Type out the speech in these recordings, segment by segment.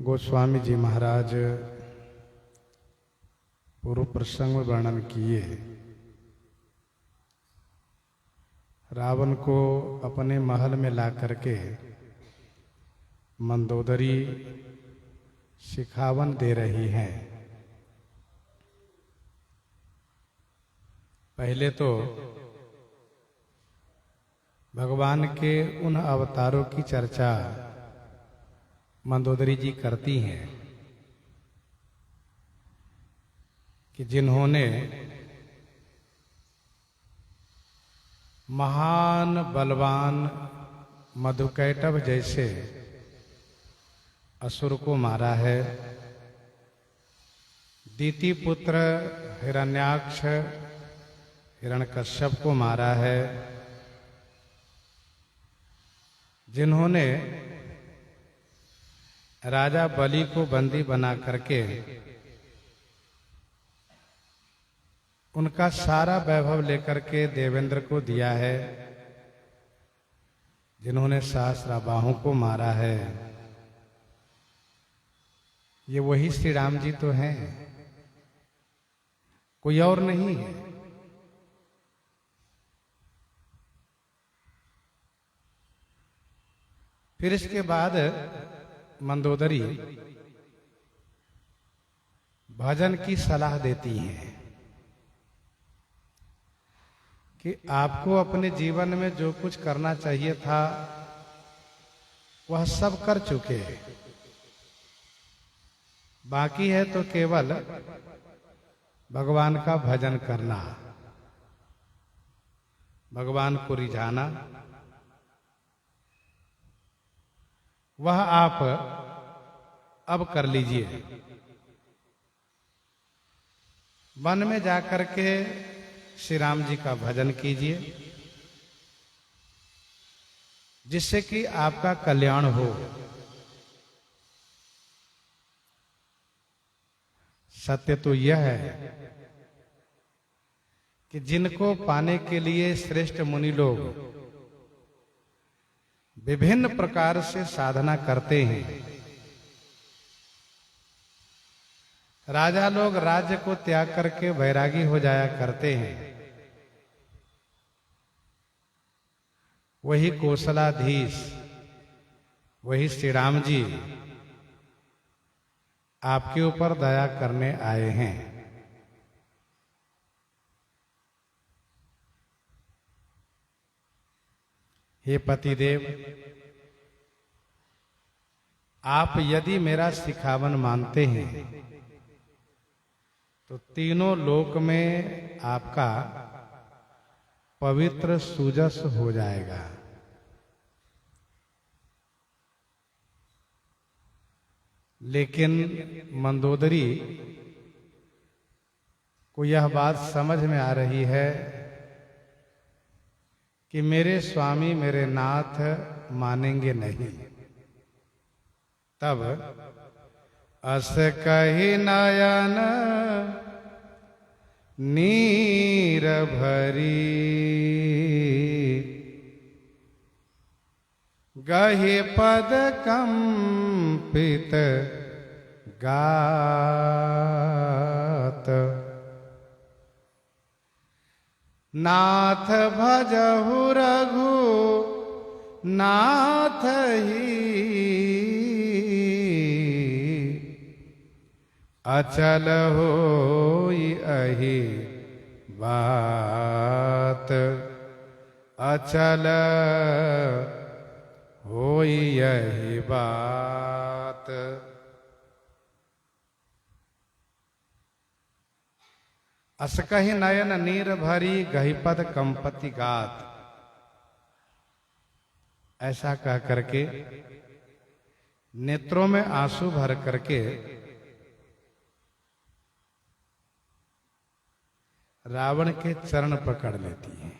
गोस्वामी जी महाराज पूर्व प्रसंग में वर्णन किए। रावण को अपने महल में ला करके मंदोदरी शिखावन दे रही हैं। पहले तो भगवान के उन अवतारों की चर्चा मंदोदरी जी करती हैं कि जिन्होंने महान बलवान मधुकैटभ जैसे असुर को मारा है, दीति पुत्र हिरण्याक्ष हिरण्यकश्यप को मारा है, जिन्होंने राजा बलि को बंदी बना करके उनका सारा वैभव लेकर के देवेंद्र को दिया है, जिन्होंने सहस्राबाहु को मारा है, ये वही श्री राम जी तो हैं, कोई और नहीं है। फिर इसके बाद मंदोदरी भजन की सलाह देती हैं कि आपको अपने जीवन में जो कुछ करना चाहिए था वह सब कर चुके, बाकी है तो केवल भगवान का भजन करना, भगवान को रिझाना। वह आप अब कर लीजिए। वन में जाकर के श्री राम जी का भजन कीजिए, जिससे कि आपका कल्याण हो। सत्य तो यह है कि जिनको पाने के लिए श्रेष्ठ मुनि लोग विभिन्न प्रकार से साधना करते हैं, राजा लोग राज्य को त्याग करके वैरागी हो जाया करते हैं, वही कौशलाधीश वही श्री राम जी आपके ऊपर दया करने आए हैं। हे पतिदेव, आप यदि मेरा शिखावन मानते हैं तो तीनों लोक में आपका पवित्र सुजस हो जाएगा। लेकिन मंदोदरी को यह बात समझ में आ रही है कि मेरे स्वामी मेरे नाथ मानेंगे नहीं। तब अस कही नयन नीर भरी, गहि पद कंपित गात, नाथ भजहु रघु नाथ ही, अचल होई अहि बात, अचल होई यही बात। अस कहि नयन नीर भरी, गहिपद कंपति गात। ऐसा कह करके नेत्रों में आंसू भर करके रावण के चरण पकड़ लेती है।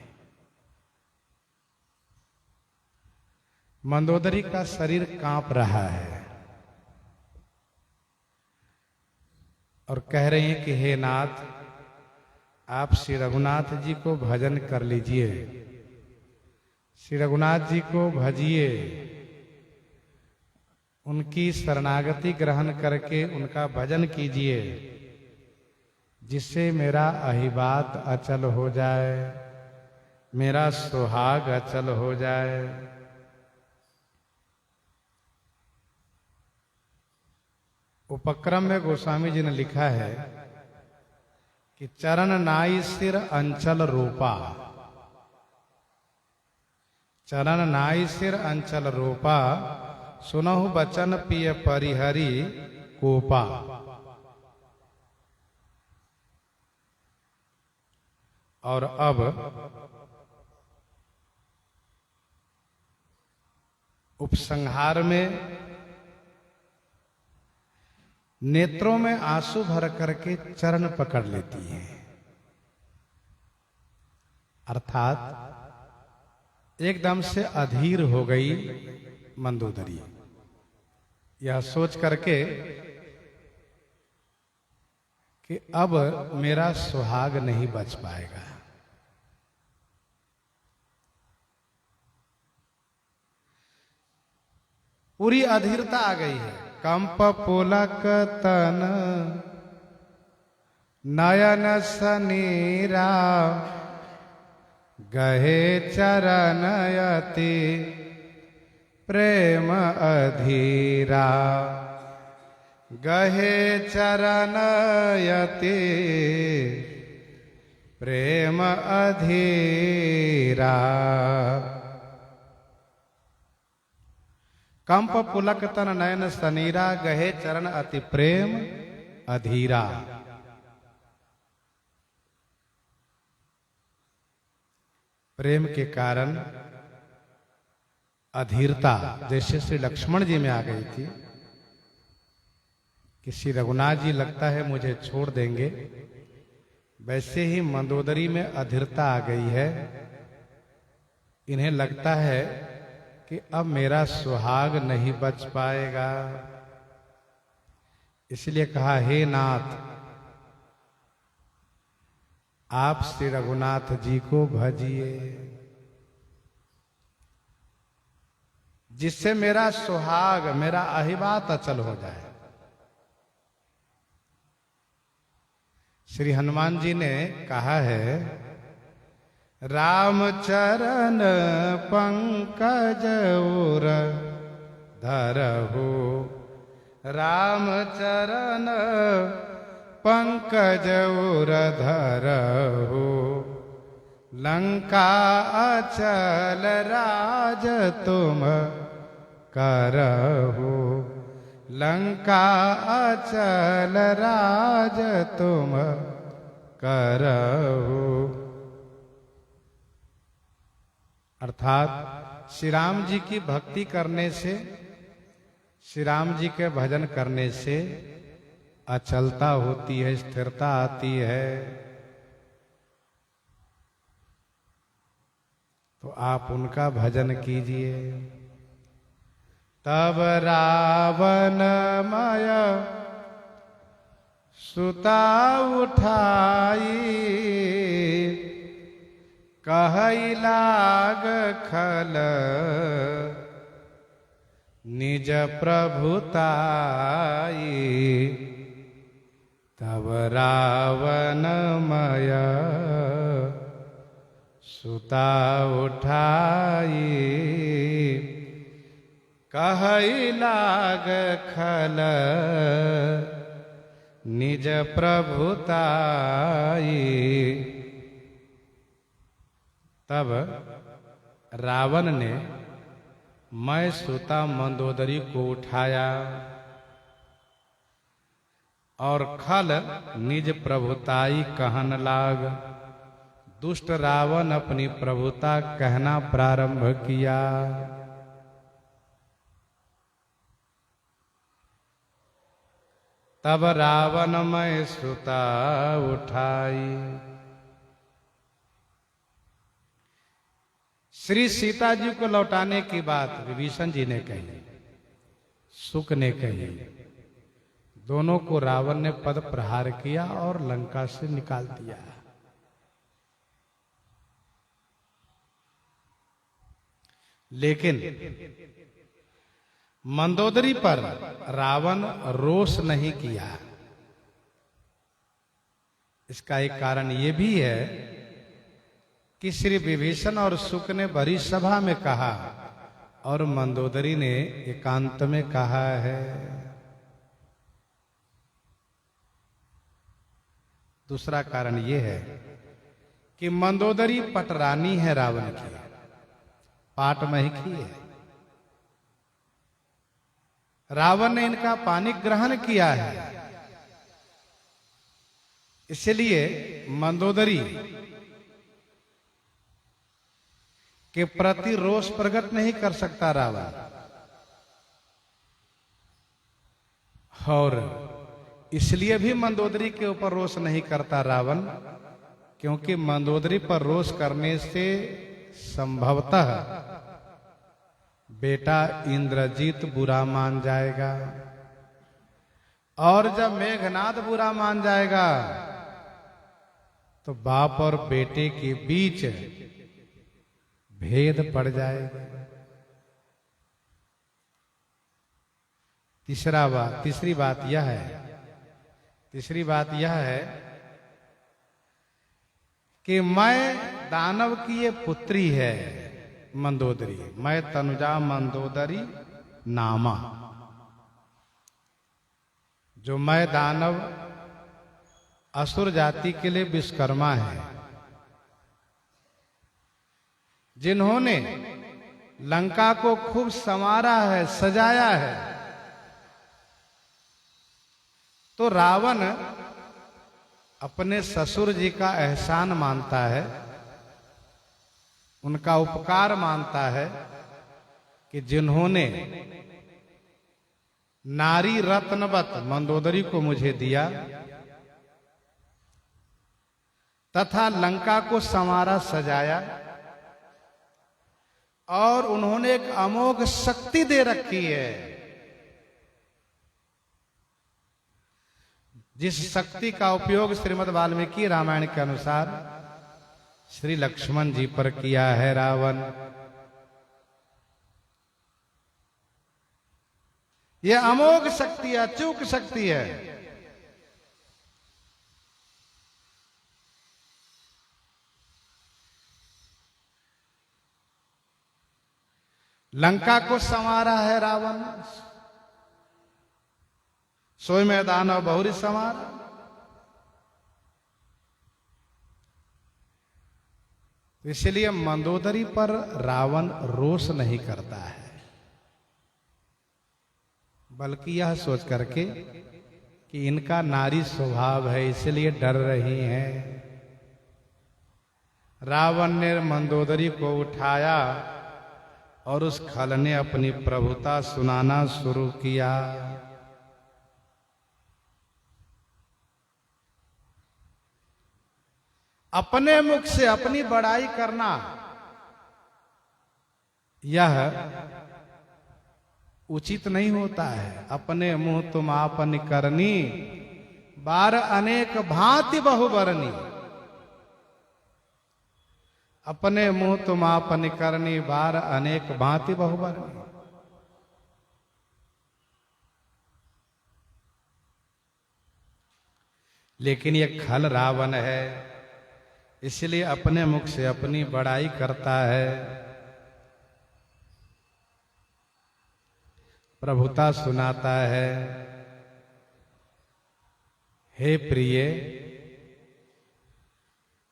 मंदोदरी का शरीर कांप रहा है और कह रहे हैं कि हे नाथ, आप श्री रघुनाथ जी को भजन कर लीजिए, श्री रघुनाथ जी को भजिए, उनकी शरणागति ग्रहण करके उनका भजन कीजिए, जिससे मेरा अहिबात अचल हो जाए, मेरा सुहाग अचल हो जाए। उपक्रम में गोस्वामी जी ने लिखा है कि चरण नाई सिर अंचल रूपा, चरण नाई सिर अंचल रूपा, सुनहु बचन पिय परिहरि कोपा। और अब उपसंहार में नेत्रों में आंसू भर करके चरण पकड़ लेती है, अर्थात एकदम से अधीर हो गई मंदोदरी, यह सोच करके कि अब मेरा सुहाग नहीं बच पाएगा। पूरी अधीरता आ गई है। कंप पुलक तन नयन सनीरा, गहे चरण यति प्रेम अधीरा, गहे चरण यति प्रेम अधीरा। कंप पुलक तन नयन सनीरा, गहे चरण अति प्रेम अधीरा। प्रेम के कारण अधीरता जैसे श्री लक्ष्मण जी में आ गई थी कि श्री रघुनाथ जी लगता है मुझे छोड़ देंगे, वैसे ही मंदोदरी में अधीरता आ गई है। इन्हें लगता है कि अब मेरा सुहाग नहीं बच पाएगा, इसलिए कहा हे नाथ, आप श्री रघुनाथ जी को भजिए, जिससे मेरा सुहाग, मेरा अहिबात अचल हो जाए। श्री हनुमान जी ने कहा है, राम चरण पंकज उर धरहु, राम चरण पंकज उर धरहु, लंका अचल राज तुम करहु, लंका अचल राज तुम करहु। अर्थात श्री राम जी की भक्ति करने से, श्री राम जी के भजन करने से अचलता होती है, स्थिरता आती है। तो आप उनका भजन कीजिए। तब रावण माय सुता उठाई, कहई लाग खल निज प्रभुताई। तब रावण मय सुता उठाई, कहई लाग खल निज प्रभुताई। तब रावण ने मैं सुता मंदोदरी को उठाया और खल निज प्रभुताई कहन लाग। दुष्ट रावण अपनी प्रभुता कहना प्रारंभ किया। तब रावण मैं सुता उठाई। श्री सीता जी को लौटाने की बात विभीषण जी ने कही, सुक ने कही। दोनों को रावण ने पद प्रहार किया और लंका से निकाल दिया। लेकिन मंदोदरी पर रावण रोष नहीं किया। इसका एक कारण यह भी है कि श्री विभीषण और शुक ने बड़ी सभा में कहा और मंदोदरी ने एकांत में कहा है। दूसरा कारण यह है कि मंदोदरी पटरानी है रावण की, पाट महकी है। रावण ने इनका पानी ग्रहण किया है, इसलिए मंदोदरी के प्रति रोष प्रकट नहीं कर सकता रावण। और इसलिए भी मंदोदरी के ऊपर रोष नहीं करता रावण, क्योंकि मंदोदरी पर रोष करने से संभवतः बेटा इंद्रजीत बुरा मान जाएगा, और जब मेघनाद बुरा मान जाएगा तो बाप और बेटे के बीच भेद पड़ जाएगा। तीसरी बात यह है कि मैं दानव की ये पुत्री है मंदोदरी, मैं तनुजा मंदोदरी नामा। जो मैं दानव असुर जाति के लिए विश्वकर्मा है, जिन्होंने लंका को खूब संवारा है, सजाया है। तो रावण अपने ससुर जी का एहसान मानता है, उनका उपकार मानता है कि जिन्होंने नारी रत्नवत मंदोदरी को मुझे दिया तथा लंका को संवारा, सजाया, और उन्होंने एक अमोघ शक्ति दे रखी है, जिस शक्ति का उपयोग श्रीमद् वाल्मीकि रामायण के अनुसार श्री लक्ष्मण जी पर किया है रावण। यह अमोघ शक्ति है, अचूक शक्ति है। लंका को संवारा है रावण, सोई मैदान और बहुरी संवार। इसलिए मंदोदरी पर रावण रोष नहीं करता है, बल्कि यह सोच करके कि इनका नारी स्वभाव है, इसलिए डर रही हैं। रावण ने मंदोदरी को उठाया और उस खल ने अपनी प्रभुता सुनाना शुरू किया। अपने मुख से अपनी बड़ाई करना यह उचित नहीं होता है। अपने मुंह तुम आपन करनी, बार अनेक भांति बहुबरनी। अपने मुंह तुम आपन करनी, बार अनेक भांति बहुबरनी। लेकिन ये खल रावण है, इसलिए अपने मुख से अपनी बड़ाई करता है, प्रभुता सुनाता है। हे प्रिय,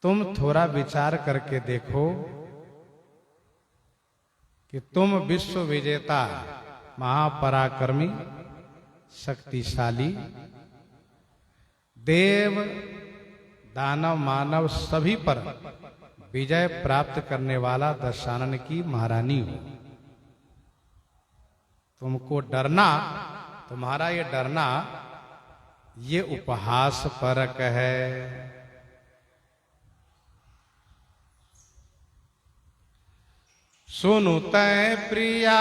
तुम थोड़ा विचार करके देखो कि तुम विश्व विजेता, महापराक्रमी, शक्तिशाली, देव दानव मानव सभी पर विजय प्राप्त करने वाला दशानन की महारानी हो। तुमको डरना, तुम्हारा ये डरना ये उपहास परक है। सुनु तै प्रिया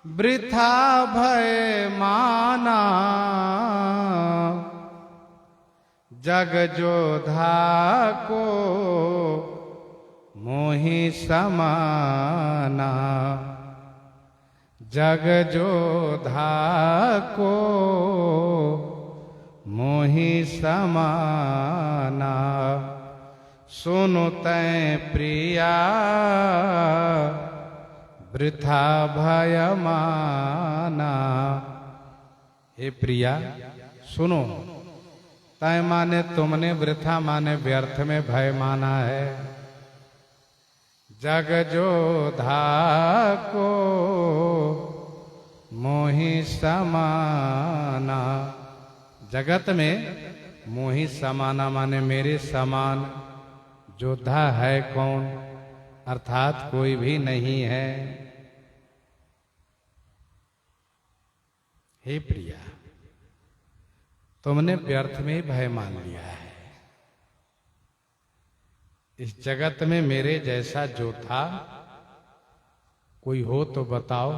वृथा भय माना, जग जोधा को मोहि समाना। जग जोधा को मोहि समाना, सुनु तै प्रिया वृथा भय माना। हे प्रिया सुनो, तय माने तुमने, वृथा माने व्यर्थ में भय माना है। जग जोधा को मोहि समाना, जगत में मोहि समाना माने मेरे समान योद्धा है कौन, अर्थात कोई भी नहीं है। हे प्रिया, तुमने व्यर्थ में भय मान लिया है। इस जगत में मेरे जैसा जो था कोई हो तो बताओ।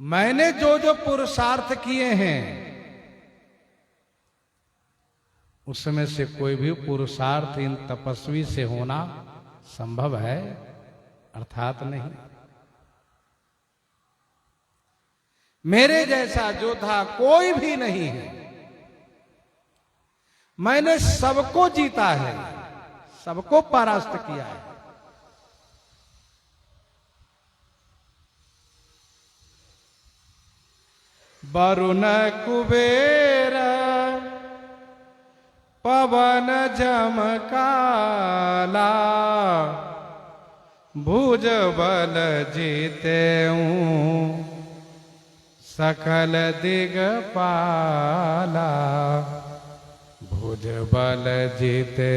मैंने जो जो पुरुषार्थ किए हैं उसमें से कोई भी पुरुषार्थ इन तपस्वी से होना संभव है, अर्थात नहीं। मेरे जैसा योद्धा कोई भी नहीं है। मैंने सबको जीता है, सबको परास्त किया है। वरुण कुबेर पवन झमकाला, भुज बल जीते सकल दिगपाला, भुज बल जीते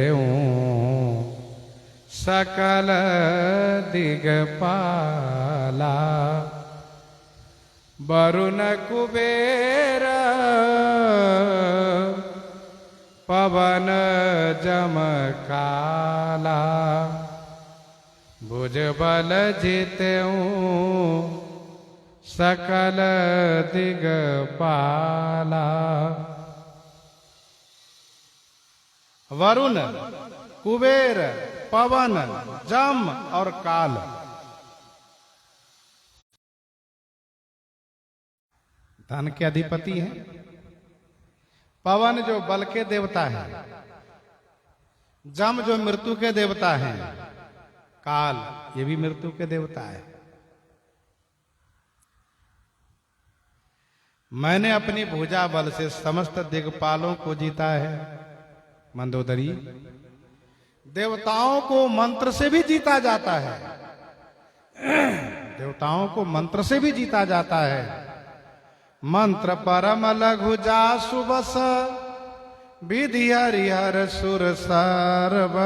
सकल दिगपाला। वरुण कुबेर पवन झमकाला, भुज बल जीते सकल दिगपाला। वरुण, कुबेर, पवन, जम और काल, धन के अधिपति हैं। पवन जो बल के देवता है, जम जो मृत्यु के देवता हैं, काल ये भी मृत्यु के देवता है। मैंने अपनी भुजा बल से समस्त दिग्पालों को जीता है। मंदोदरी, देवताओं को मंत्र से भी जीता जाता है, देवताओं को मंत्र से भी जीता जाता है। मंत्र परम लघु जासु बस, विधि हरिहर सुर सर्व।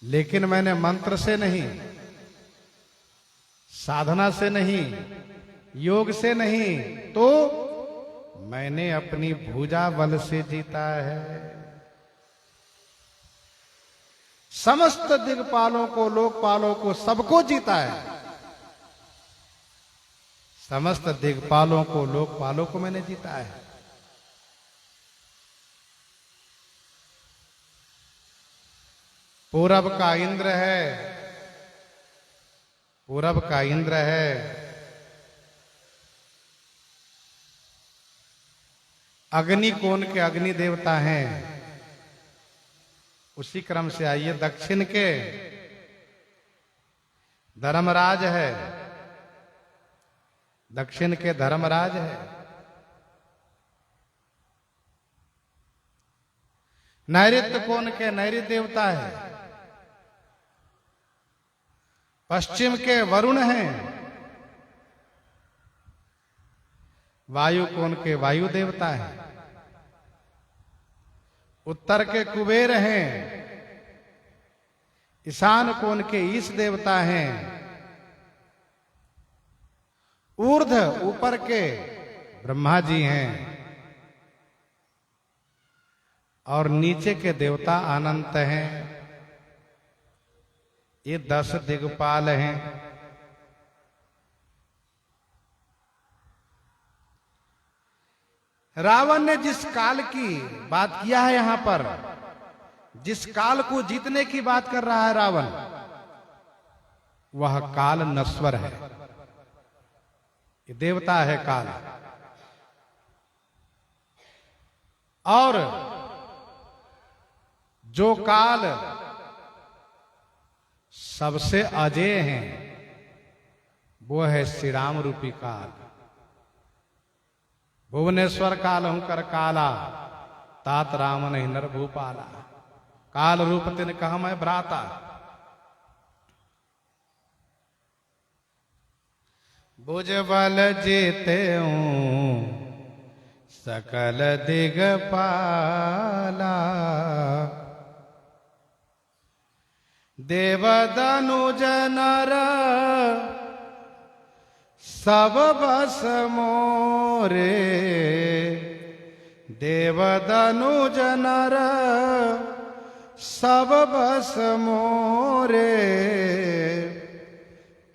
लेकिन मैंने मंत्र से नहीं, साधना से नहीं, योग से नहीं, तो मैंने अपनी भुजा बल से जीता है। समस्त दिग्पालों को, लोकपालों को, सबको जीता है। समस्त दिग्पालों को, लोकपालों को मैंने जीता है। पूरब का इंद्र है, पूरब का इंद्र है। अग्नि कोण के अग्नि देवता हैं। उसी क्रम से आइए, दक्षिण के धर्मराज है, दक्षिण के धर्मराज है। नैऋत्य कोण के नैऋत्य देवता है। पश्चिम के वरुण हैं। वायु कोण के वायु देवता है। उत्तर के कुबेर हैं। ईशान कोण के ईश देवता हैं। ऊर्ध्व ऊपर के ब्रह्मा जी हैं और नीचे के देवता अनंत हैं। ये 10 दिग्पाल हैं। रावण ने जिस काल की बात किया है यहां पर, जिस काल को जीतने की बात कर रहा है रावण, वह काल नश्वर है। ये देवता है काल। और जो काल सबसे अजेय हैं वो है श्री राम रूपी काल। भुवनेश्वर काल हूं कर काला, तात राम नहीं नर भूपाला। काल रूप तिन कहा मैं भ्राता। भुज बल जीते हूं सकल दिगपाला। देव दनुज नर सब बस मोरे। देव दनुज नर सब बस मोरे।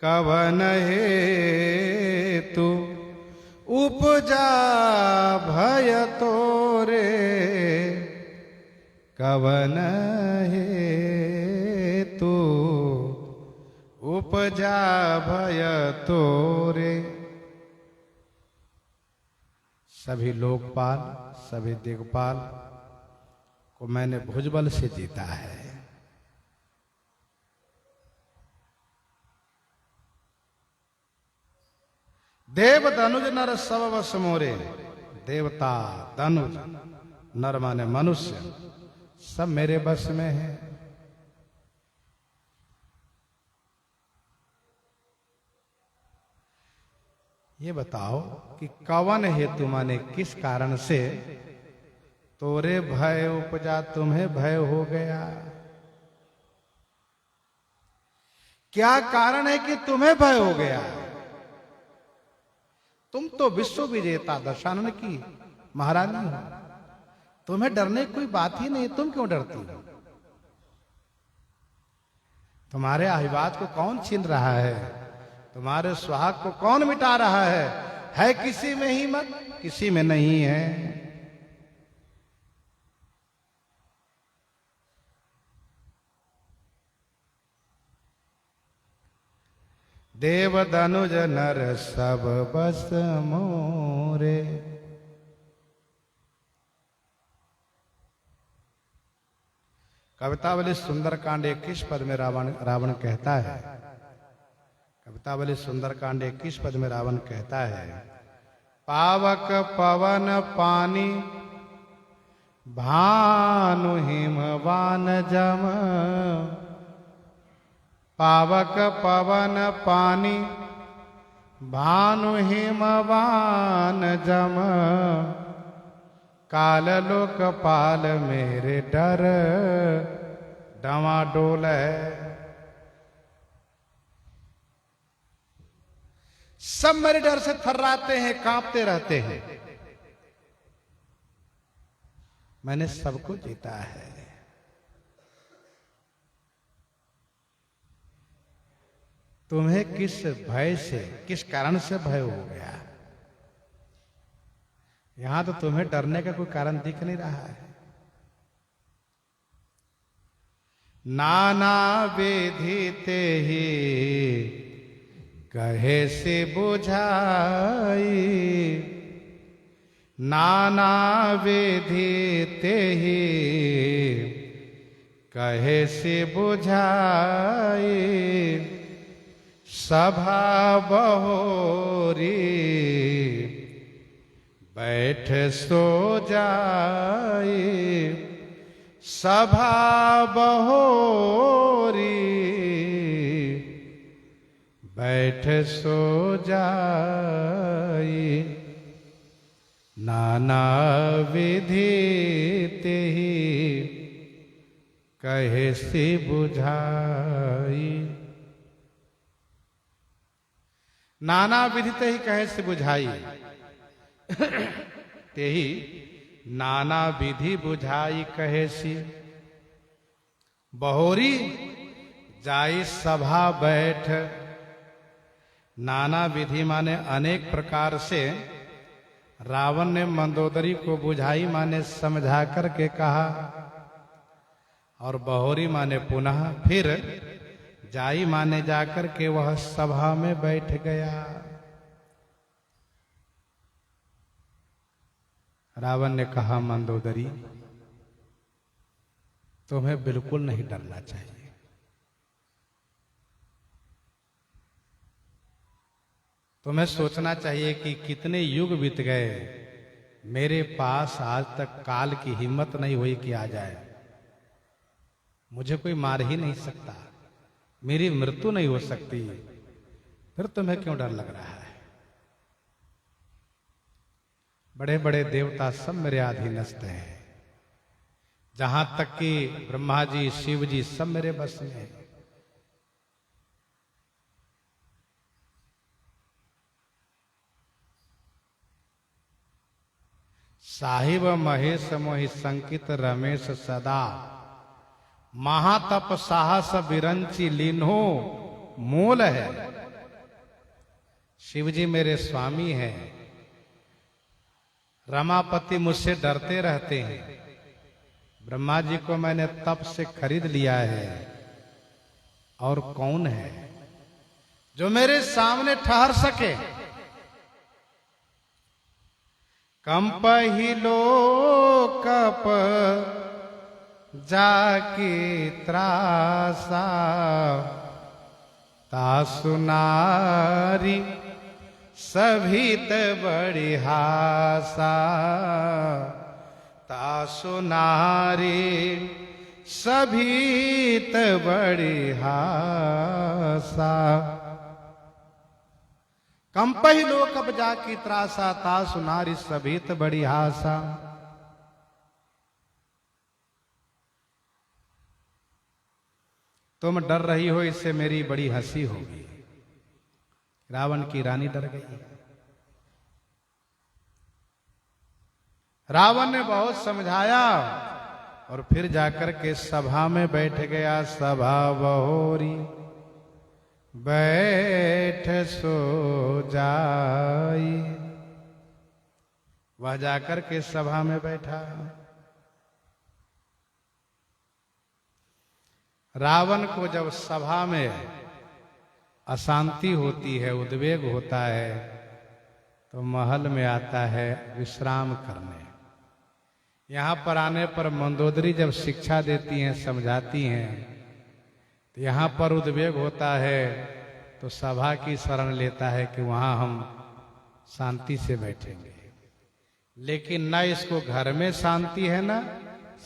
कवन हेतु उपजा भय तोरे। कवन हेतु उपजा भय तोरे। सभी लोकपाल, सभी दिग्पाल को मैंने भुजबल से जीता है। देव दनुज नर सब बस मोरे। देवता, दनुज, नर माने मनुष्य, सब मेरे बस में है। ये बताओ कि कवन हेतु माने किस कारण से तोरे भय उपजा, तुम्हें भय हो गया। क्या कारण है कि तुम्हें भय हो गया। तुम तो विश्व विजेता दशानन की महारानी हो, तुम्हें डरने की कोई बात ही नहीं। तुम क्यों डरती हो। तुम्हारे अहिबात को कौन छीन रहा है, तुम्हारे सुहाग को कौन मिटा रहा है किसी में ही मत, किसी में नहीं है। देव दनुज नर सब बस मोरे। कवितावली सुंदरकांड 21 पद में रावण कहता है। कवितावली सुंदरकांड 21 पद में रावण कहता है, पावक पवन पानी भानु हिमवान जम। पावक पवन पानी भानु हिमवान जम। काल लोकपाल मेरे डर डमाडोल है। सब मेरे डर से थर्राते हैं, कांपते रहते हैं। मैंने सबको जीता है। तुम्हें किस भय से, किस कारण से भय हो गया। यहां तो तुम्हें डरने का कोई कारण दिख नहीं रहा है। नाना विधि ते ही कहे से बुझाई। नाना विधि ते ही कहे से बुझाई। सभा बहोरी बैठ सो जाए। सभा बहोरी बैठ सो जाए। नाना विधि ते ही कहे से बुझाई। नाना विधि ते ही कहे से बुझाई। ते ही नाना विधि बुझाई कहे सी। बहोरी जाई सभा बैठ। नाना विधि माने अनेक प्रकार से रावण ने मंदोदरी को बुझाई माने समझा करके कहा। और बहोरी माने पुनः फिर जाई माने जाकर के वह सभा में बैठ गया। रावण ने कहा, मंदोदरी, तुम्हें बिल्कुल नहीं डरना चाहिए। तुम्हें सोचना चाहिए कि कितने युग बीत गए, मेरे पास आज तक काल की हिम्मत नहीं हुई कि आ जाए। मुझे कोई मार ही नहीं सकता, मेरी मृत्यु नहीं हो सकती, फिर तुम्हें क्यों डर लग रहा है? बड़े बड़े देवता सब मेरे अधीनस्थ हैं, जहां तक कि ब्रह्मा जी, शिव जी सब मेरे बस में हैं। साहिब महेश मोहि संकित रमेश सदा, महातप साहस बिरंची लीन्हो मूल है। शिव जी मेरे स्वामी हैं, रमापति मुझसे डरते रहते हैं। ब्रह्मा जी को मैंने तप से खरीद लिया है, और कौन है जो मेरे सामने ठहर सके? कंपहि लोकप जाकी त्रासा, तासु नारी सभीत बड़ी हासा, तासु नारी सभीत बड़ी हासा। कंपहि लोकप जाकी त्रासा, तासु नारी सभीत बड़ी हासा। तुम डर रही हो, इससे मेरी बड़ी हंसी होगी। रावण की रानी डर गई। रावण ने बहुत समझाया और फिर जाकर के सभा में बैठ गया। सभा बहोरी बैठ सो जाई, वह जाकर के सभा में बैठा। रावण को जब सभा में अशांति होती है, उद्वेग होता है, तो महल में आता है विश्राम करने। यहां पर आने पर मंदोदरी जब शिक्षा देती हैं, समझाती हैं, तो यहां पर उद्वेग होता है तो सभा की शरण लेता है कि वहां हम शांति से बैठेंगे। लेकिन न इसको घर में शांति है, न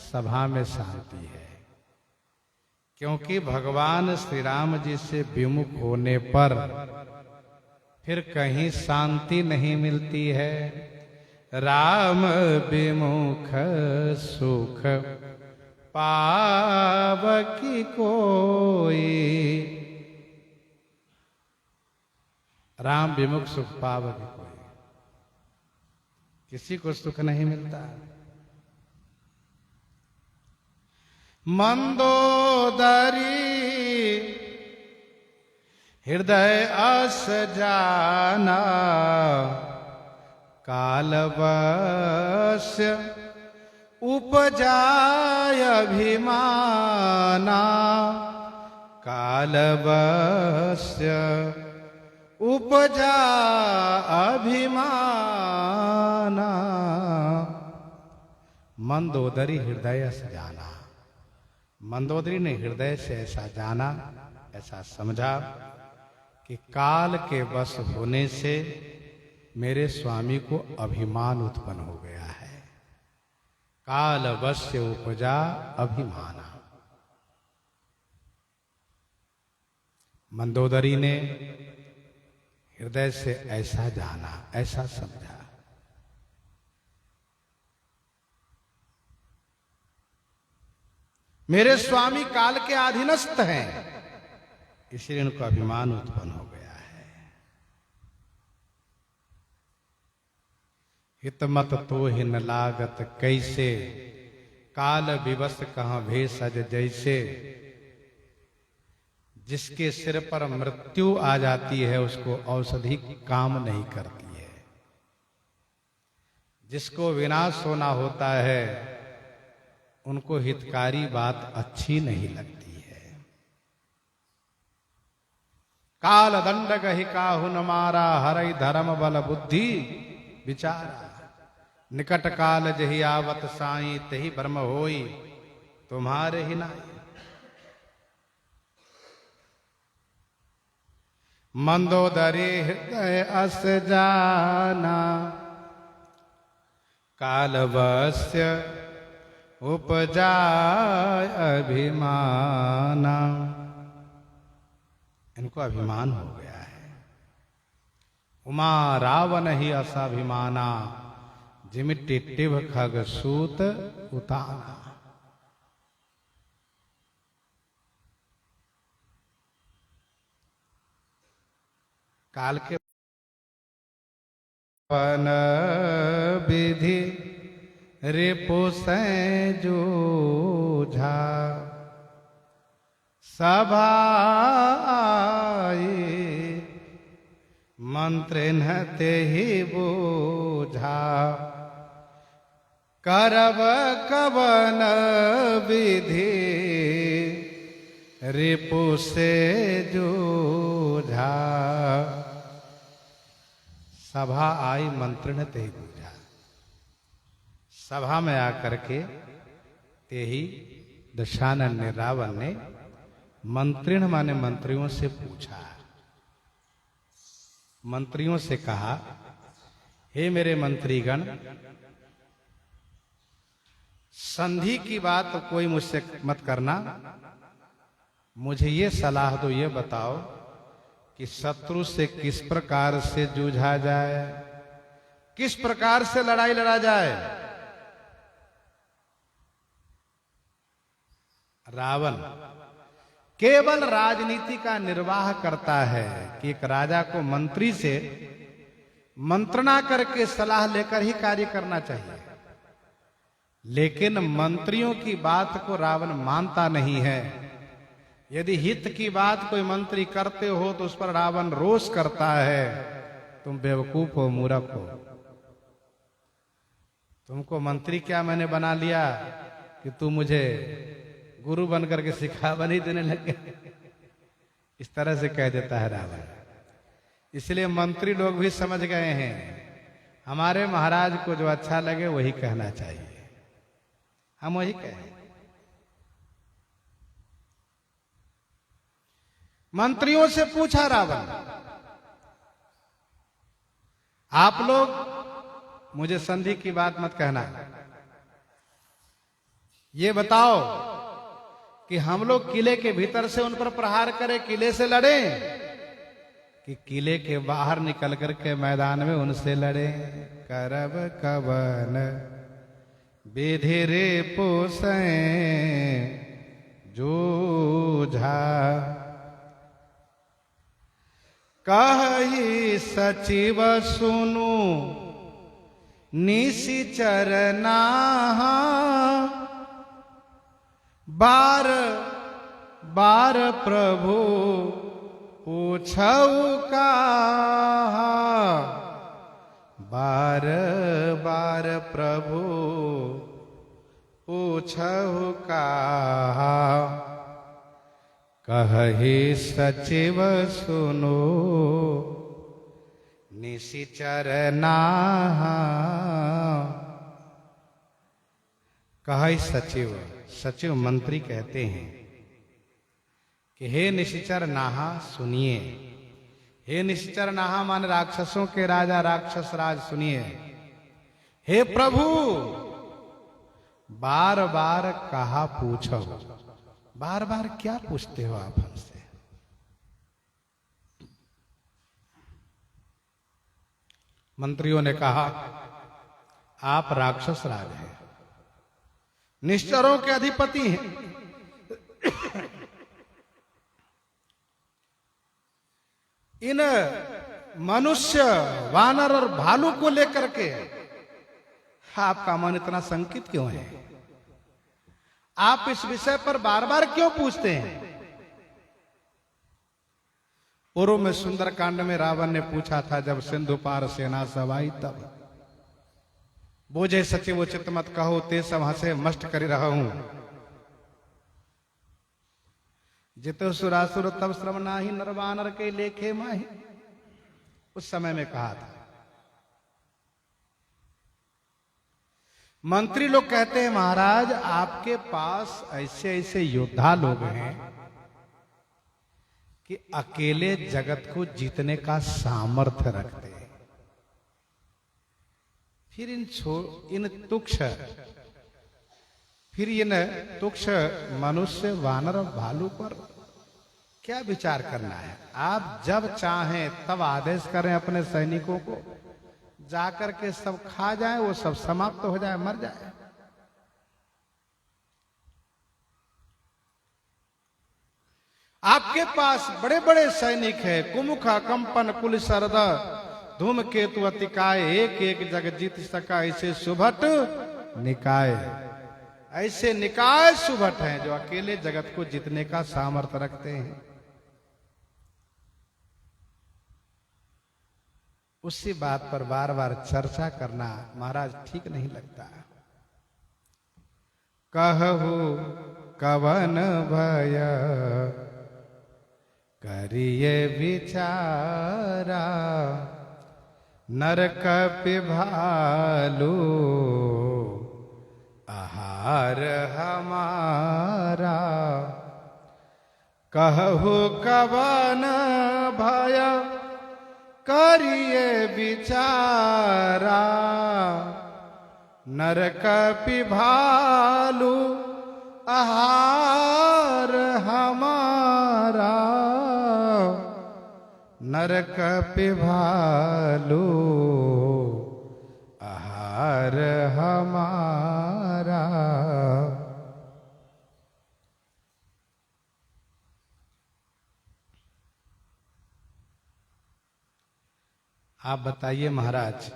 सभा में शांति है, क्योंकि भगवान श्री राम जी से विमुख होने पर फिर कहीं शांति नहीं मिलती है। राम विमुख सुख पावकी कोई, राम विमुख सुख पावकी कोई, किसी को सुख नहीं मिलता। मंदोदरी हृदय अस जाना, कालवश उपजाय अभिमाना, कालवश उपजा अभिमाना। मंदोदरी हृदय अस जाना, मंदोदरी ने हृदय से ऐसा जाना, ऐसा समझा कि काल के वश होने से मेरे स्वामी को अभिमान उत्पन्न हो गया है। काल वश उपजा अभिमाना। मंदोदरी ने हृदय से ऐसा जाना, ऐसा समझा। मेरे स्वामी काल के अधीनस्थ हैं, इसलिए उनको अभिमान उत्पन्न हो गया है। हितमत तो ही न लागत कैसे, काल विवश कहां भेषज जैसे। जिसके सिर पर मृत्यु आ जाती है उसको औषधि काम नहीं करती है। जिसको विनाश होना होता है उनको हितकारी बात अच्छी नहीं लगती है। काल दंड गहि काहु न मारा, हरई धर्म बल बुद्धि विचारा। निकट काल जहि आवत साई, तहि ब्रह्म होई तुम्हारे ही नाई। मंदोदरी हृदय अस जाना, कालवस्य उपजाय अभिमाना। इनको अभिमान हो गया है। उमा रावण ही असाभिमाना, जिमि टिट्टिभ खग सूत उताना। काल के वन विधि रिपु सै जूझा, सभा आई मंत्रिन तेहि बूझा। करब कवन विधि रिपु से जूझा, सभा आई मंत्रिण तेहि बूझा। सभा में आकर के तेहि दशानन ने, रावण ने मंत्रिण माने मंत्रियों से पूछा। मंत्रियों से कहा, हे मेरे मंत्रीगण, संधि की बात कोई मुझसे मत करना, मुझे ये सलाह दो, ये बताओ कि शत्रु से किस प्रकार से जूझा जाए, किस प्रकार से लड़ाई लड़ा जाए। रावण केवल राजनीति का निर्वाह करता है कि एक राजा को मंत्री से मंत्रणा करके सलाह लेकर ही कार्य करना चाहिए, लेकिन मंत्रियों की बात को रावण मानता नहीं है। यदि हित की बात कोई मंत्री करते हो तो उस पर रावण रोष करता है, तुम बेवकूफ हो, मूर्ख हो, तुमको मंत्री क्या मैंने बना लिया कि तू मुझे गुरु बनकर के सिखावा नहीं देने लगे। इस तरह से कह देता है रावण। इसलिए मंत्री लोग भी समझ गए हैं, हमारे महाराज को जो अच्छा लगे वही कहना चाहिए, हम वही कहें। मंत्रियों से पूछा रावण, आप लोग मुझे संधि की बात मत कहना, ये बताओ कि हम लोग किले के भीतर से उन पर प्रहार करें, किले से लड़ें, कि किले के बाहर निकल करके मैदान में उनसे लड़ें। करब कवन विधि रिपु सै जूझा, कहि सचिव सुनु निशिचर नाहा, बार बार प्रभु पूछऊ कहा, बार बार प्रभु पूछऊ कहा। कहि सचिव सुनो निशिचर नाहा। कहि सचिव, सचिव मंत्री कहते हैं कि हे निशिचर नाहा सुनिए। हे निशिचर नाहा मान राक्षसों के राजा राक्षस राज सुनिए। हे प्रभु बार बार कहा पूछो, बार बार क्या पूछते हो आप हमसे? मंत्रियों ने कहा आप राक्षस राज हैं, निश्चरों के अधिपति हैं, इन मनुष्य वानर और भालू को लेकर के आपका मन इतना संकित क्यों है? आप इस विषय पर बार बार क्यों पूछते हैं? पूर्व में सुंदरकांड में रावण ने पूछा था, जब सिंधु पार सेना सब आई तब बोझे सचिव उचित मत कहो, ते सब हंसे मस्ट कर रहा हूं। जितो सुरासुर तब श्रम नाही, नरवानर के लेखे माही। उस समय में कहा था। मंत्री लोग कहते हैं महाराज आपके पास ऐसे ऐसे योद्धा लोग हैं कि अकेले जगत को जीतने का सामर्थ्य रखते हैं। फिर इन तुक्ष मनुष्य वानर और भालू पर क्या विचार करना है। आप जब चाहें तब आदेश करें अपने सैनिकों को, जाकर के सब खा जाए, वो सब समाप्त हो जाए, मर जाए। आपके पास बड़े बड़े सैनिक हैं, कुमुखा कंपन कुल सरद धूमकेतु अतिकाय, एक एक जग जीत सका ऐसे सुभट निकाय। ऐसे निकाय सुभट हैं जो अकेले जगत को जीतने का सामर्थ्य रखते हैं। उसी बात पर बार बार चर्चा करना महाराज ठीक नहीं लगता। कहु कवन भय करिए विचारा, नरक भालू आहार हमारा। कहु कवन भय करिए विचारा, नरक भालू आहार हमारा। नरक भालू आहार हमारा। आप बताइए महाराज,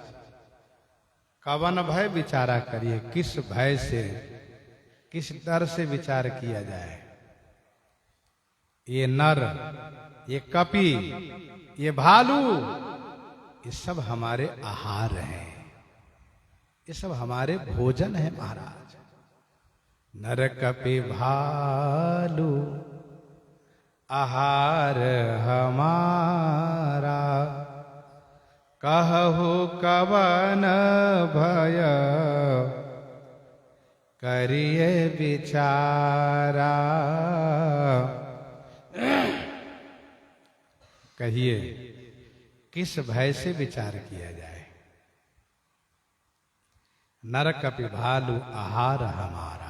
कवन भय विचारा करिए, किस भय से, किस डर से विचार किया जाए। ये नर, ये कपि, ये भालू, ये सब हमारे आहार हैं, ये सब हमारे भोजन है महाराज। नर कपि भालू आहार हमारा। कहु कवन भय करिए विचारा। कहिए किस भय से विचार किया जाए। नर कपि भालू आहार हमारा।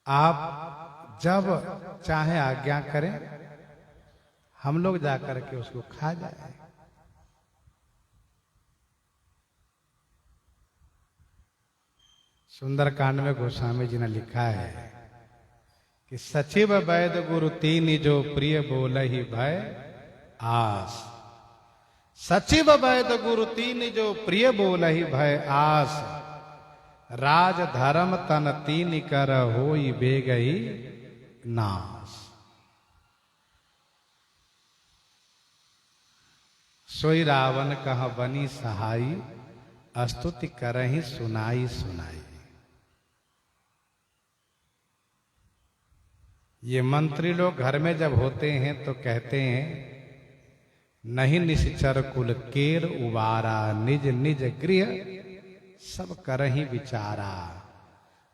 आप जब चाहे आज्ञा करें, हम लोग जाकर के उसको खा जाए। सुंदरकांड में गोस्वामी जी ने लिखा है कि सचिव वैद गुरु तीन जो प्रिय बोलहि भय आस। सचिव वैद गुरु तीन जो प्रिय बोलहि भय आस। राज धर्म तन तीन कर होई बेगई नाश। सोई रावण कह बनी सहाई। स्तुति करहि सुनाई सुनाई। ये मंत्री लोग घर में जब होते हैं तो कहते हैं, नहीं निश्चर कुल केर उबारा। निज निज गृह सब करहि विचारा।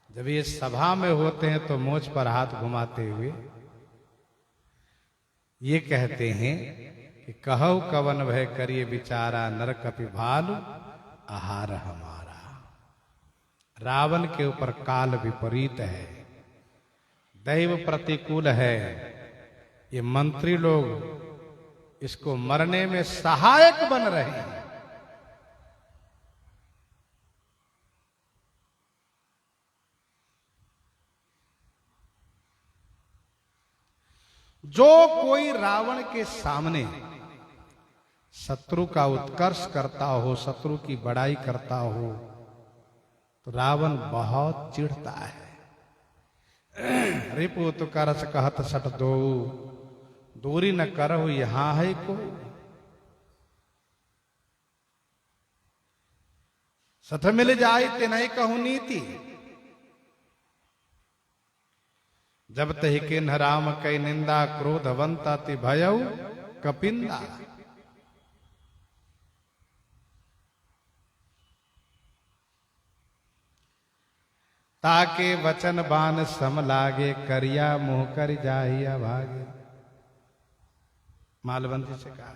जब ये सभा में होते हैं तो मोछ पर हाथ घुमाते हुए ये कहते हैं कि कहु कवन भय करिए विचारा। नर कपि भालू आहार हमारा। रावण के ऊपर काल विपरीत है, दैव प्रतिकूल है। ये मंत्री लोग इसको मरने में सहायक बन रहे हैं। जो कोई रावण के सामने शत्रु का उत्कर्ष करता हो, शत्रु की बड़ाई करता हो, तो रावण बहुत चिढ़ता है। रिपु तो करस कहत सट दो, दूरी न करहु यहाँ है को। सठ मिल जाई तिनहि कहूं नीति। जब तहि किन्ह राम कई निंदा, क्रोधवंत अति भयउ कपिंदा। ताके वचन बान सम लागे, करिया मुंह कर जाहि अभागे। मालवंती से कहा,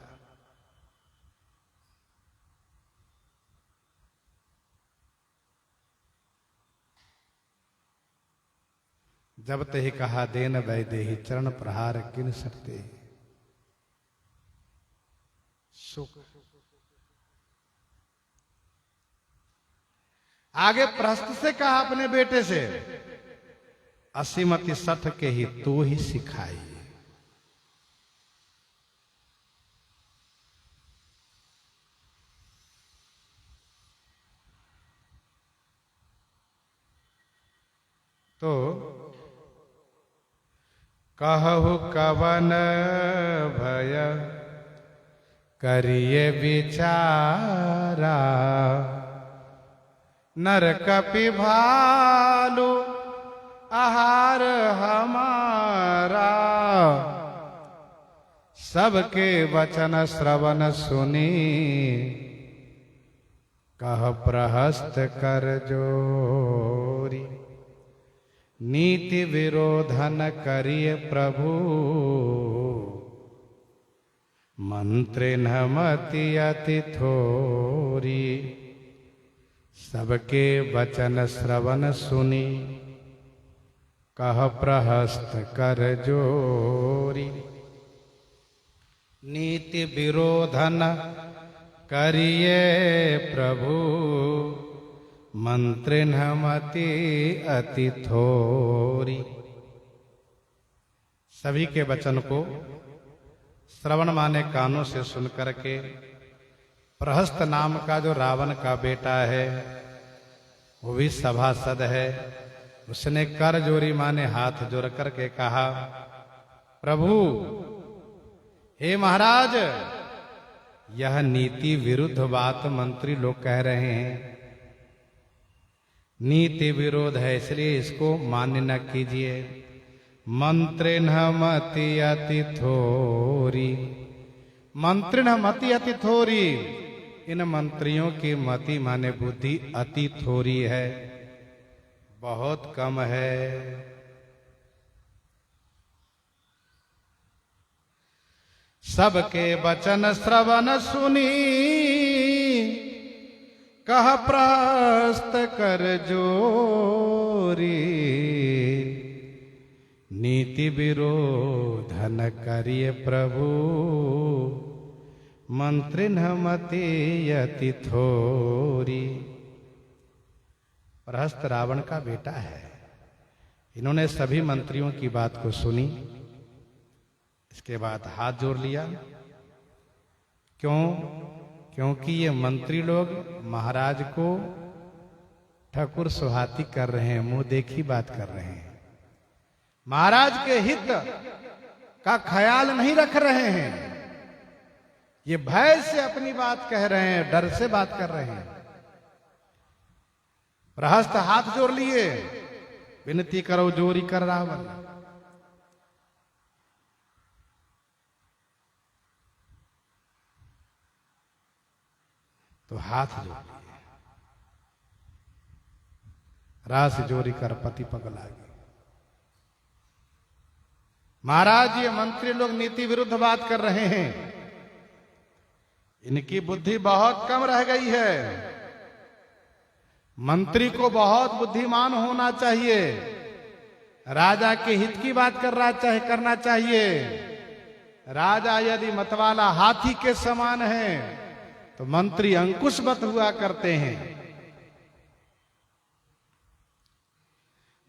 जब तहि कहा देन वैदेही, चरण प्रहार किन सकते सुख। आगे प्रस्थ से कहा अपने बेटे से, असीमति सठ के ही तू ही सिखाई। तो कहु कवन भय करिए विचारा, नर कपि भालु आहार हमारा। सबके वचन श्रवण सुनी, कह प्रहस्त कर जोरी। नीति विरोधन करिए प्रभु, मंत्र न मति अति थोरी। सबके वचन श्रवण सुनी, कह प्रहस्त कर जोरी। नीति विरोधन करिए प्रभु, मंत्र न मति अति थोरी। सभी के वचन को श्रवण माने कानों से सुन करके प्रहस्त नाम का जो रावण का बेटा है वो भी सभासद है, उसने कर जोरी माने हाथ जोड़ करके कहा, प्रभु हे महाराज, यह नीति विरुद्ध बात मंत्री लोग कह रहे हैं। नीति विरोध है, इसलिए इसको मान्य न कीजिए। मंत्र न मति अति थोरी। मंत्र न मति अति थोरी, इन मंत्रियों की मति माने बुद्धि अति थोरी है, बहुत कम है। सबके वचन श्रवण सुनी, कह प्रहस्त कर जोरी। नीति विरोधन करिए प्रभु, मंत्र न मति अति थोरी। प्रहस्त रावण का बेटा है। इन्होंने सभी मंत्रियों की बात को सुनी, इसके बाद हाथ जोड़ लिया। क्यों? क्योंकि ये मंत्री लोग महाराज को ठकुर सुहाती कर रहे हैं, मुंह देखी बात कर रहे हैं, महाराज के हित का ख्याल नहीं रख रहे हैं। ये भय से अपनी बात कह रहे हैं, डर से बात कर रहे हैं। प्रहस्त हाथ जोड़ लिए, विनती करो जोरी कर रावण। तो हाथ जोड़ लिए, रास जोरी कर पति पगला गए। महाराज ये मंत्री लोग नीति विरुद्ध बात कर रहे हैं, इनकी बुद्धि बहुत कम रह गई है। मंत्री को बहुत बुद्धिमान होना चाहिए, राजा के हित की बात करना चाहिए। राजा यदि मतवाला हाथी के समान है तो मंत्री अंकुशवत हुआ करते हैं।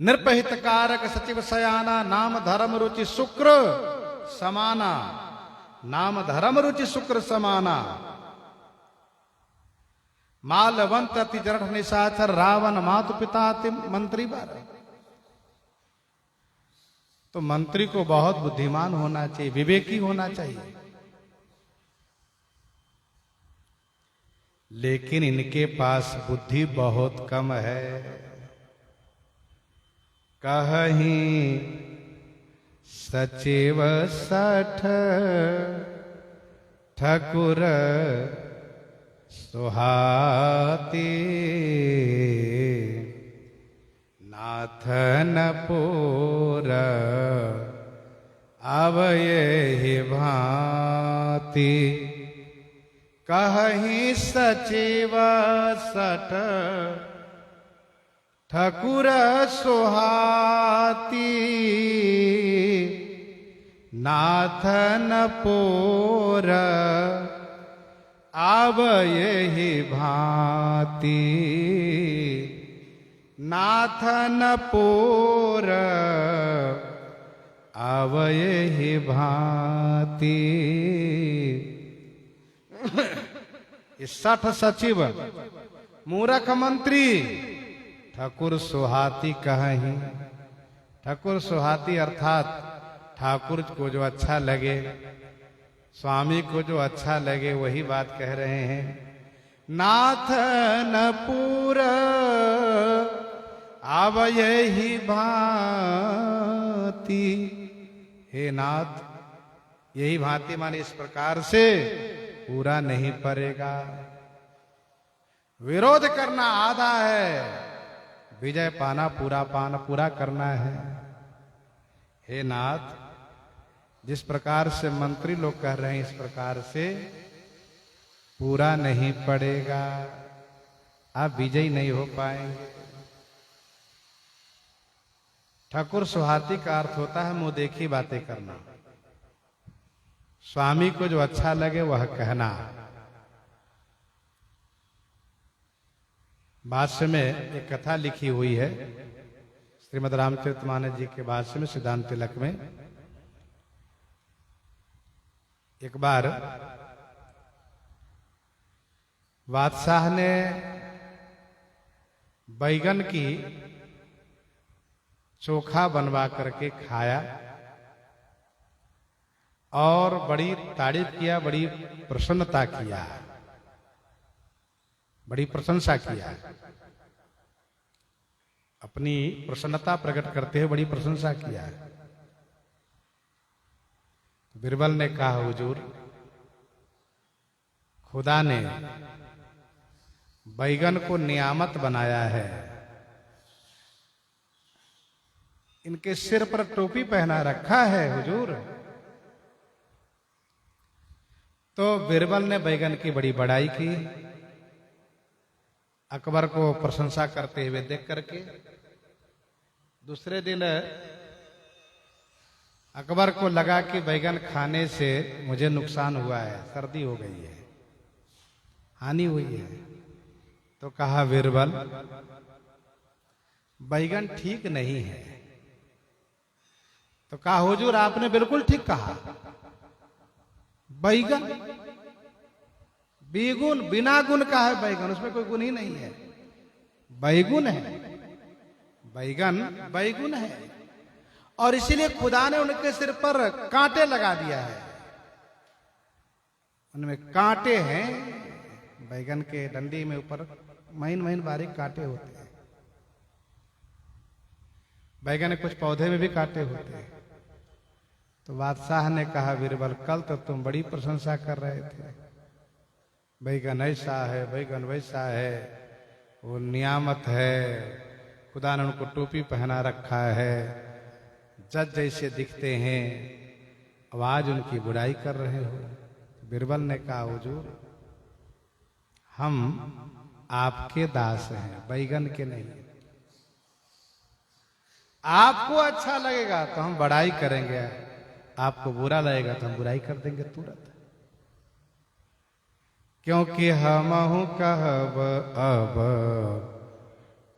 निर्पहित कारक सचिव सयाना, नाम धर्म रुचि शुक्र समाना। नाम धर्म रुचि शुक्र समाना। मालवंत अति जड़ निशाचर, रावण मातु पिता अति मंत्री बर। तो मंत्री को बहुत बुद्धिमान होना चाहिए, विवेकी होना चाहिए। लेकिन इनके पास बुद्धि बहुत कम है। कहीं सचिव सठ ठकुर सुहाती, नाथन पुर अब यही भांति। कहीं सचिव सठ ठकुर सुहाती, नाथन पुर अब यही भांति। नाथन पुर अब यही भांति। सठ सचिव मूरख मंत्री ठकुर सुहाती कहीं। ठकुर सुहाती अर्थात ठाकुर को जो अच्छा लगे, स्वामी को जो अच्छा लगे वही बात कह रहे हैं। नाथन पुर अब यही भांति। हे नाथ, यही भांति माने इस प्रकार से पूरा नहीं पड़ेगा। विरोध करना आधा है, विजय पाना पूरा करना है। हे नाथ, जिस प्रकार से मंत्री लोग कह रहे हैं इस प्रकार से पूरा नहीं पड़ेगा, आप विजयी नहीं हो पाएंगे। ठाकुर सुहाती का अर्थ होता है मुंह देखी बातें करना, स्वामी को जो अच्छा लगे वह कहना। भाष्य में एक कथा लिखी हुई है श्रीमद् रामचरितमानस जी के भाष्य में सिद्धांत तिलक में। एक बार बादशाह ने बैगन की चोखा बनवा करके खाया और बड़ी तारीफ किया, बड़ी प्रसन्नता किया, बड़ी प्रशंसा किया। अपनी प्रसन्नता प्रकट करते हुए बड़ी प्रशंसा किया। बीरबल ने कहा, हुजूर, खुदा ने बैगन को नियामत बनाया है, इनके सिर पर टोपी पहना रखा है हुजूर। तो बीरबल ने बैगन की बड़ी बड़ाई की, अकबर को प्रशंसा करते हुए देख करके। दूसरे दिन अकबर को लगा कि बैगन खाने से मुझे नुकसान हुआ है, सर्दी हो गई है, हानि हुई है। तो कहा, बीरबल, बैगन ठीक नहीं है। तो कहा, हुजूर, आपने बिल्कुल ठीक कहा। बैगन बेगुन, बिना गुण का है बैगन, उसमें कोई गुण ही नहीं है। बैगुन है, बैगन बैगुन है, और इसीलिए खुदा ने उनके सिर पर कांटे लगा दिया है। उनमें कांटे हैं, बैगन के डंडी में ऊपर महीन महीन बारीक कांटे होते हैं। बैगन के कुछ पौधे में भी कांटे होते हैं। तो बादशाह ने कहा, बीरबल, कल तो तुम बड़ी प्रशंसा कर रहे थे, बैगन ऐसा है, बैगन वैसा है, वो नियामत है, खुदा ने उनको टोपी पहना रखा है, जज जैसे दिखते हैं, अब आज उनकी बुराई कर रहे हो। बीरबल ने कहा, हुजूर, हम आपके दास हैं, बैगन के नहीं। आपको अच्छा लगेगा तो हम बड़ाई करेंगे, आपको बुरा लगेगा तो हम बुराई कर देंगे तुरंत। क्योंकि हमहु कहब अब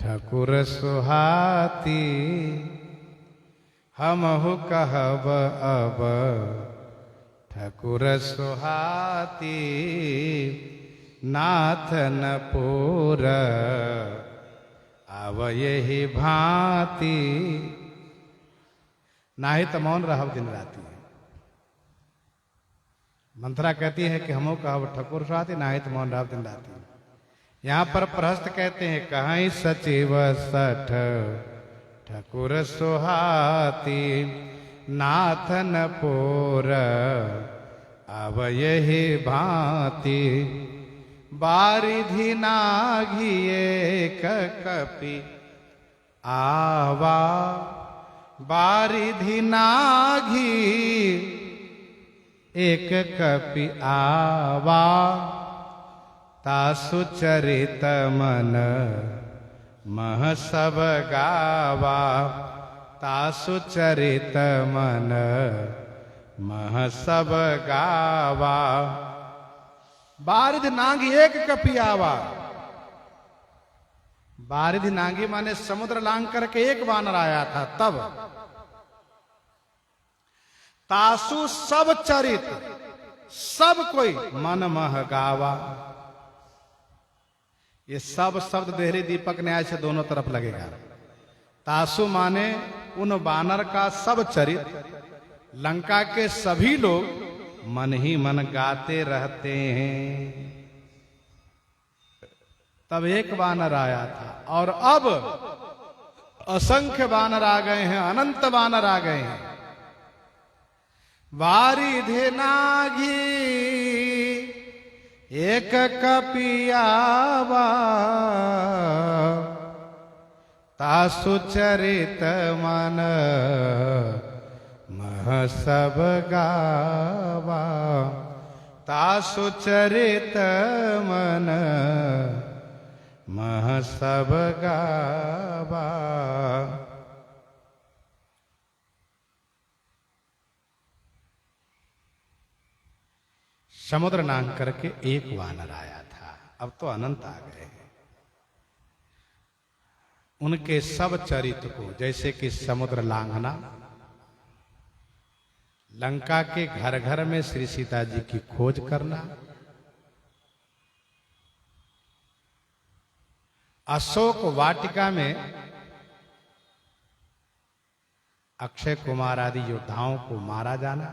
ठकुर सुहाती, हमहु कहब अब ठकुर सुहाती, नाथन पुर अब यही भांति। नाही तो मौन रहब दिन राती। मंथरा कहती है कि हमो कहब ठकुर सुहाती, नाही तो मौन रहब दिन राती। यहां पर प्रहस्त कहते हैं कहीं सचिव सठ ठकुर सुहाती नाथन पोर अब यही भांति बारिधि नाघी एक कपि आवा बारिधि नाघी एक कपि आवा तासु चरित मन मह सब गावा तासु चरित मन मह सब गावा। बारिधि नांगी एक कपि आवा। बारिधि नांगी माने समुद्र लांग करके एक वानर आया था तब। तासु सब चरित सब कोई मन मह गावा। ये सब शब्द देहरी दीपक न्याय से दोनों तरफ लगेगा। तासु माने उन वानर का सब चरित लंका के सभी लोग मन ही मन गाते रहते हैं। तब एक वानर आया था और अब असंख्य वानर आ गए हैं, अनंत वानर आ गए हैं। बारिधि नाघी एक कपि आवा तासु चरित मन मह सब गावा तासु चरित मन मह सब गावा। समुद्र नांग करके एक वानर आया था, अब तो अनंत आ गए हैं। उनके सब चरित्र को जैसे कि समुद्र लांघना, लंका के घर घर में श्री सीता जी की खोज करना, अशोक वाटिका में अक्षय कुमार आदि योद्धाओं को मारा जाना,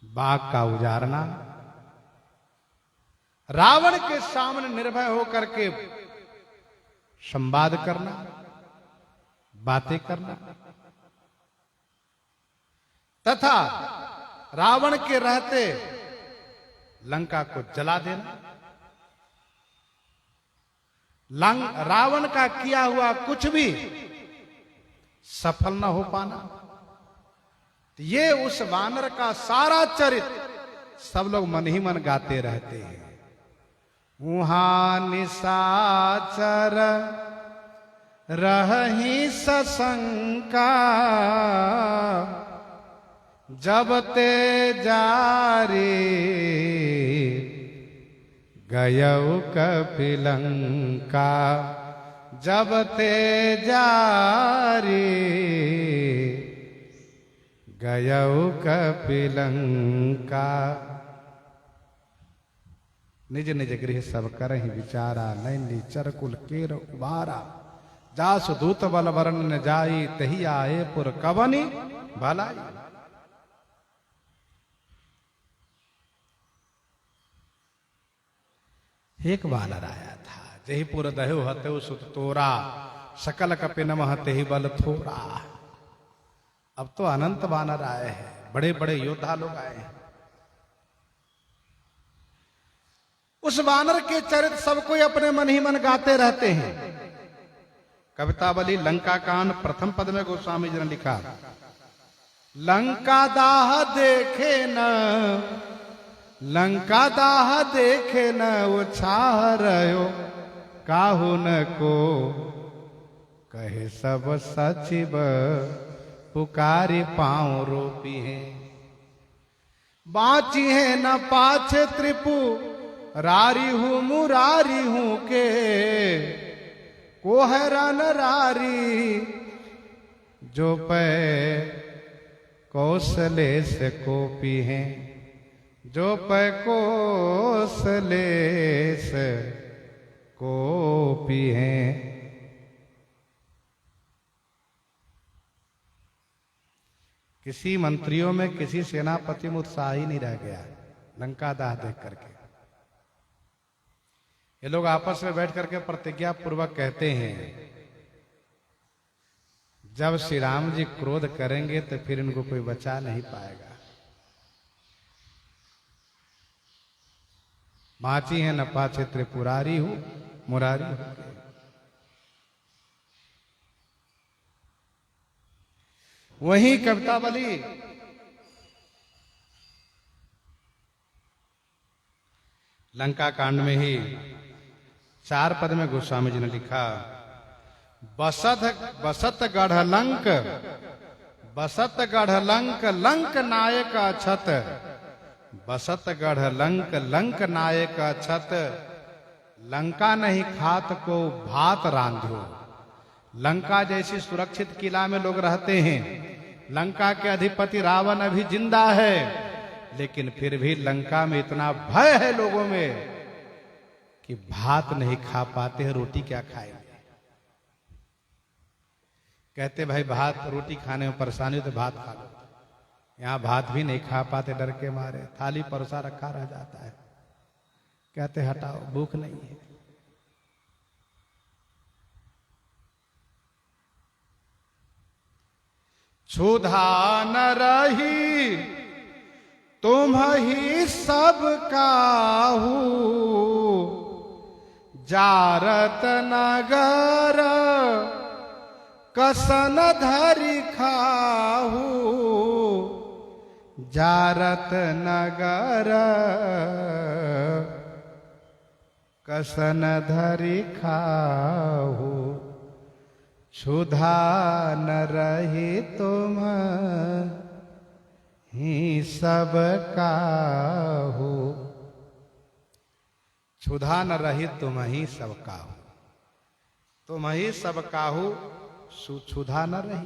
बाघ का उजारना, रावण के सामने निर्भय होकर के संवाद करना, बातें करना तथा रावण के रहते लंका को जला देना, रावण का किया हुआ कुछ भी सफल न हो पाना। ये उस वानर का सारा चरित्र सब लोग मन ही मन गाते रहते हैं। वहां निशाचर रही सशंका जब ते जारी गयऊ कपिलंका जब ते जारी गयऊ कपिलंका। निज निज गृह सब करहि विचारा नैनी चरकुल केर उबारा जासु दूत बल वरण न जाई तही आए पुर कवनी भलाई। एक वानर आया था जही पुर दहु हतु सुत तोरा सकल कपि नमः तेहि बल थोरा। अब तो अनंत वानर आए हैं, बड़े बड़े योद्धा लोग आए हैं। उस वानर के चरित्र सब कोई अपने मन ही मन गाते रहते हैं। कवितावली लंका कांड प्रथम पद में गोस्वामी जी ने लिखा, लंका दाह देखे न लंका दाह देखे न उछाह रहो काहू न को कहे सब सचिव पुकारी पांव रोपी है। बाची है न पाछे त्रिपु रारी हूं मुरारी हूं के को हैरान रारी जो पे कौशले से कोपी है जो पे कौशले से कोपी है। किसी मंत्रियों में किसी सेनापति में उत्साह ही नहीं रह गया लंका दाह देख करके। ये लोग आपस में बैठ करके प्रतिज्ञा पूर्वक कहते हैं, जब श्री राम जी क्रोध करेंगे तो फिर इनको कोई बचा नहीं पाएगा। माची है न पाछे त्रिपुरारी हूं मुरारी हूं। वही कवितावली लंका कांड में ही 4 पद में गोस्वामी जी ने लिखा, बसत गढ़ लंक, बसत गढ़ लंक, लंक नायक अछत, बसत गढ़ लंक, लंक नायक अछत, लंका नहीं खात को भात रांधो। लंका जैसी सुरक्षित किला में लोग रहते हैं, लंका के अधिपति रावण अभी जिंदा है, लेकिन फिर भी लंका में इतना भय है लोगों में कि भात नहीं खा पाते हैं, रोटी क्या खाएंगे। कहते भाई भात रोटी खाने में परेशानी हो तो भात खा लो। यहां भात भी नहीं खा पाते डर के मारे, थाली परोसा रखा रह जाता है। कहते हटाओ भूख नहीं है। क्षुधा न रही तुम ही सब काहू, जारत नगर कसन धरि खाहू, जारत नगर कसन धरि खाहू, क्षुधा न रही तुम ही सब काहू, क्षुधा न रही तुम ही सब काहू, तुम ही सब काहू, क्षुधा न रही।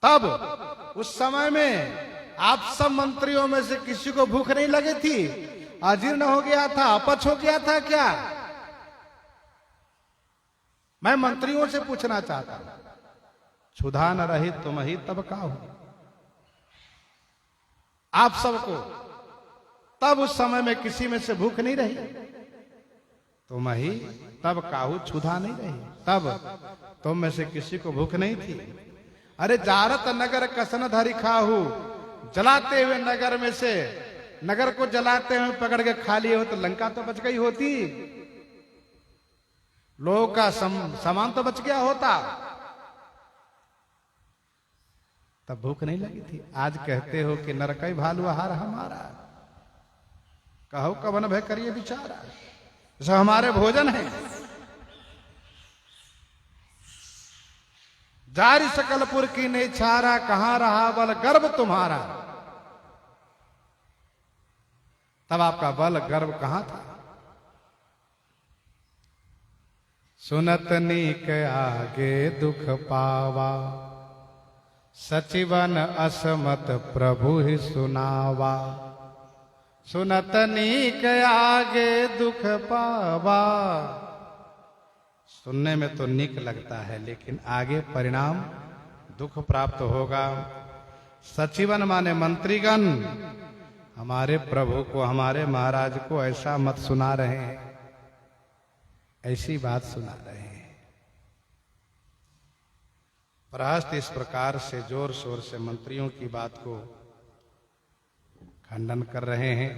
तब उस समय में आप सब मंत्रियों में से किसी को भूख नहीं लगी थी? अजीर्ण हो गया था, अपच हो गया था क्या? मैं मंत्रियों से पूछना चाहता हूं। क्षुधा न रही तुम ही तब काहू, आप सबको तब उस समय में किसी में से भूख नहीं रही, तुम ही तब काहू, क्षुधा नहीं रही, तब तुम में से किसी को भूख नहीं थी। अरे जारत नगर कसन धरि खाहू, जलाते हुए नगर में से, नगर को जलाते हुए पकड़ के खा लिए हो तो लंका तो बच गई होती, लोगों का सामान तो बच गया होता, तब भूख नहीं लगी थी। आज कहते हो कि नरकई भालू आहार हमारा, कहो कवन भय करिए बिचारा, जो हमारे भोजन है। जारी सकलपुर की नहीं छारा, कहां रहा बल गर्व तुम्हारा। तब आपका बल गर्व कहां था? सुनत नीक आगे दुख पावा, सचिवन असमत प्रभु ही सुनावा। सुनत नीक आगे दुख पावा, सुनने में तो नीक लगता है लेकिन आगे परिणाम दुख प्राप्त होगा। सचिवन माने मंत्रीगण हमारे प्रभु को, हमारे महाराज को ऐसा मत सुना रहे हैं, ऐसी बात सुना रहे हैं। प्रहस्त इस प्रकार से जोर शोर से मंत्रियों की बात को खंडन कर रहे हैं।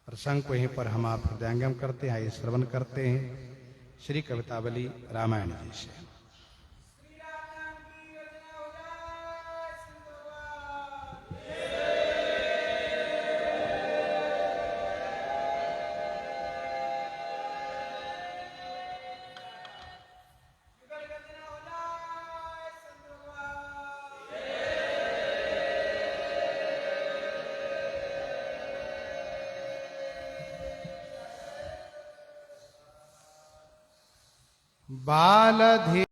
प्रसंग को यहीं पर हम आप हृदयंगम करते हैं, श्रवण करते हैं श्री कवितावली रामायण जी से। बाल